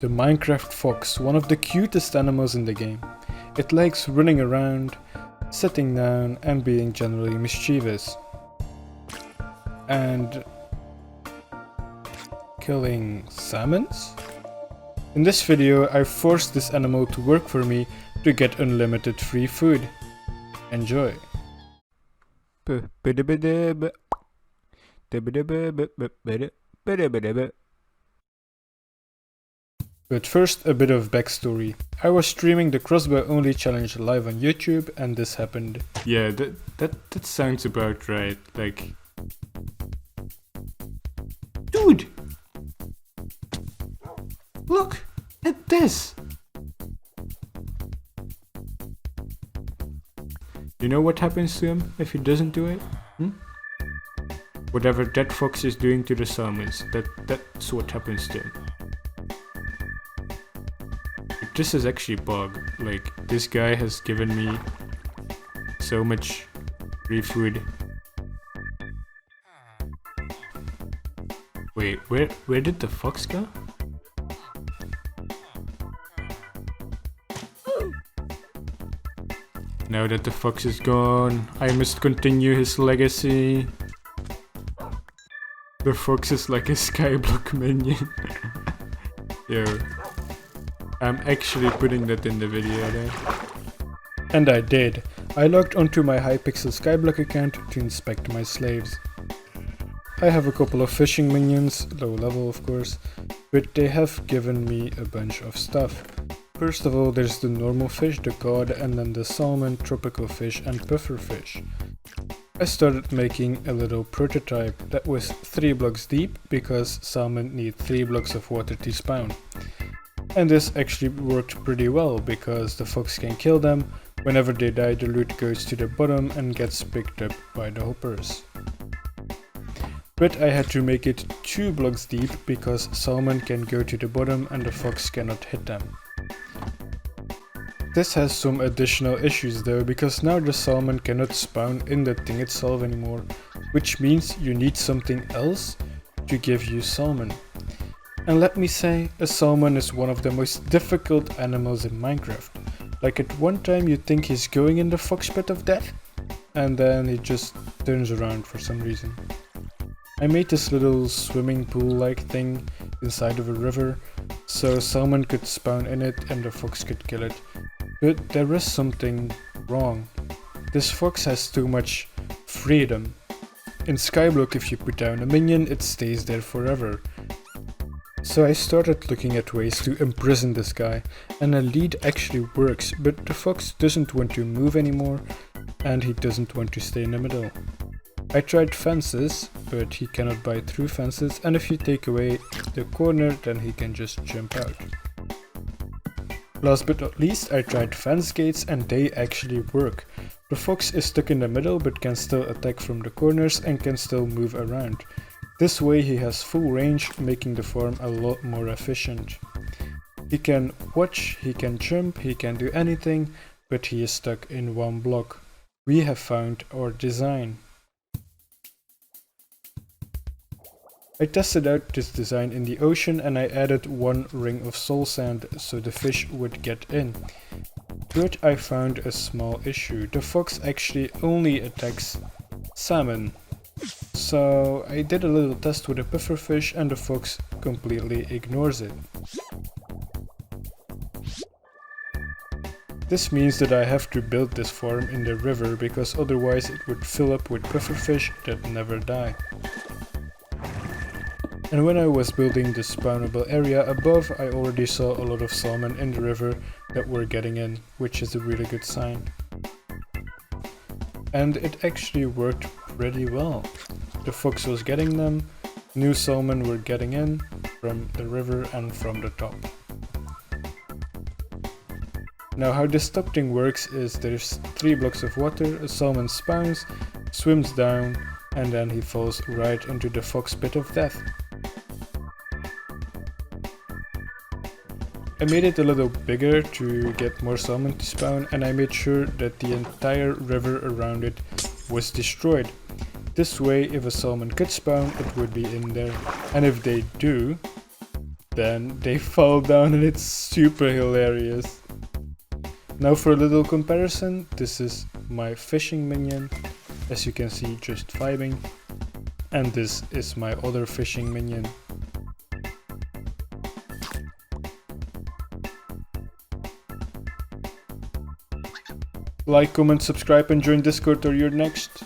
The Minecraft fox, one of the cutest animals in the game. It likes running around, sitting down and being generally mischievous. And killing salmons? In this video I forced this animal to work for me to get unlimited free food. Enjoy! But first, a bit of backstory. I was streaming the crossbow only challenge live on YouTube and this happened. Yeah, that sounds about right. Like, dude, look at this. You know what happens to him if he doesn't do it? Whatever that fox is doing to the salmons, that's what happens to him. This is actually bug. Like, this guy has given me so much free food. Wait, where did the fox go? Now that the fox is gone, I must continue his legacy. The fox is like a skyblock minion. Yo. I'm actually putting that in the video there. And I did. I logged onto my Hypixel Skyblock account to inspect my slaves. I have a couple of fishing minions, low level of course, but they have given me a bunch of stuff. First of all, there's the normal fish, the cod, and then the salmon, tropical fish and puffer fish. I started making a little prototype that was 3 blocks deep because salmon need 3 blocks of water to spawn. And this actually worked pretty well because the fox can kill them. Whenever they die, the loot goes to the bottom and gets picked up by the hoppers. But I had to make it 2 blocks deep because salmon can go to the bottom and the fox cannot hit them. This has some additional issues though, because now the salmon cannot spawn in the thing itself anymore, which means you need something else to give you salmon. And let me say, a salmon is one of the most difficult animals in Minecraft. Like, at one time you think he's going in the fox pit of death, and then he just turns around for some reason. I made this little swimming pool like thing inside of a river, so salmon could spawn in it and the fox could kill it. But there is something wrong. This fox has too much freedom. In Skyblock, if you put down a minion, it stays there forever. So I started looking at ways to imprison this guy, and a lead actually works, but the fox doesn't want to move anymore, and he doesn't want to stay in the middle. I tried fences, but he cannot bite through fences, and if you take away the corner, then he can just jump out. Last but not least, I tried fence gates, and they actually work. The fox is stuck in the middle, but can still attack from the corners and can still move around. This way he has full range, making the farm a lot more efficient. He can watch, he can jump, he can do anything, but he is stuck in one block. We have found our design. I tested out this design in the ocean and I added 1 ring of soul sand so the fish would get in. But I found a small issue. The fox actually only attacks salmon. So I did a little test with a puffer fish and the fox completely ignores it. This means that I have to build this farm in the river because otherwise it would fill up with puffer fish that never die. And when I was building the spawnable area above, I already saw a lot of salmon in the river that were getting in, which is a really good sign. And it actually worked pretty well. The fox was getting them, new salmon were getting in from the river and from the top. Now how this top thing works is there's 3 blocks of water, a salmon spawns, swims down, and then he falls right into the fox pit of death. I made it a little bigger to get more salmon to spawn, and I made sure that the entire river around it was destroyed. This way, if a salmon could spawn, it would be in there, and if they do, then they fall down and it's super hilarious. Now for a little comparison, this is my fishing minion, as you can see, just vibing, and this is my other fishing minion. Like, comment, subscribe and join Discord or you're next.